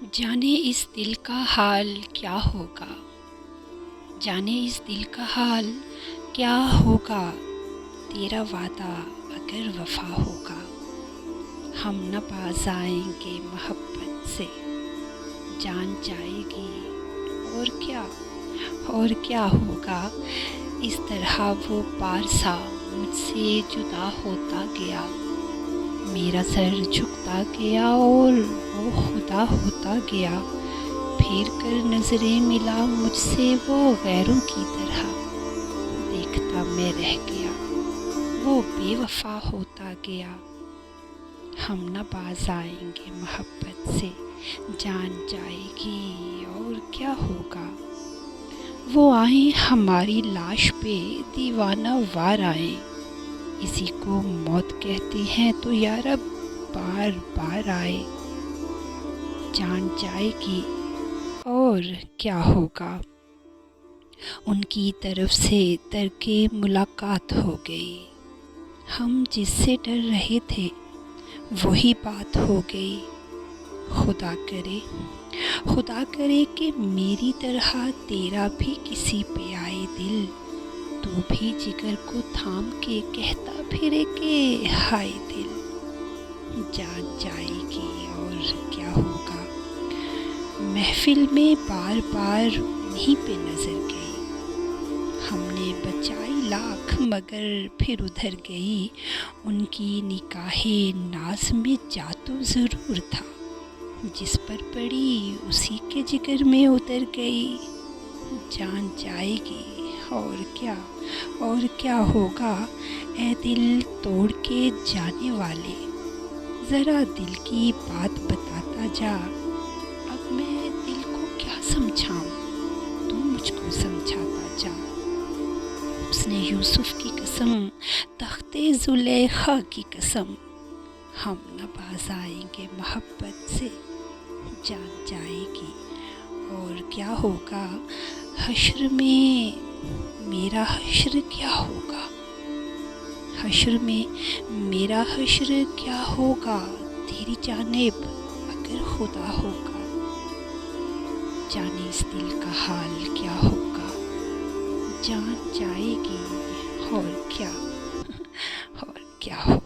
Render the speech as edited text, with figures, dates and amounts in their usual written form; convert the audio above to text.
جانے اس دل کا حال کیا ہوگا، جانے اس دل کا حال کیا ہوگا، تیرا وعدہ اگر وفا ہوگا، ہم نہ باز آئیں گے محبت سے، جان جائے گی اور کیا ہوگا۔ اس طرح وہ پارسا مجھ سے جدا ہوتا گیا، میرا سر جھکتا گیا اور وہ خدا ہوتا گیا، پھر کر نظریں ملا مجھ سے وہ غیروں کی طرح، دیکھتا میں رہ گیا وہ بے وفا ہوتا گیا، ہم نہ باز آئیں گے محبت سے، جان جائے گی اور کیا ہوگا۔ وہ آئیں ہماری لاش پہ دیوانہ وار آئیں، اسی کو موت کہتے ہیں تو یارب بار بار آئے، جان جائے گی اور کیا ہوگا۔ ان کی طرف سے ترک ملاقات ہو گئی، ہم جس سے ڈر رہے تھے وہی بات ہو گئی، خدا کرے کہ میری طرح تیرا بھی کسی پہ آئے دل، تو بھی جگر کو تھام کے کہتا پھرے کہ ہائے دل، جان جائے گی اور کیا ہوگا۔ محفل میں بار بار انہیں پہ نظر گئی، ہم نے بچائی لاکھ مگر پھر ادھر گئی، ان کی نگاہ ناز میں جادو ضرور تھا، جس پر پڑی اسی کے جگر میں اتر گئی، جان جائے گی اور کیا ہوگا۔ اے دل توڑ کے جانے والے، ذرا دل کی بات بتاتا جا، اب میں دل کو کیا سمجھاؤں، تو مجھ کو سمجھاتا جا۔ حسن یوسف کی قسم، تخت زلیخا کی قسم، ہم نہ باز آئیں گے محبت سے، جان جائے گی اور کیا ہوگا۔ حشر میں میرا حشر کیا ہوگا، حشر میں میرا حشر کیا ہوگا، تیری جانب اگر خدا ہوگا، جانے اس دل کا حال کیا ہوگا، جان جائے گی اور کیا ہوگا۔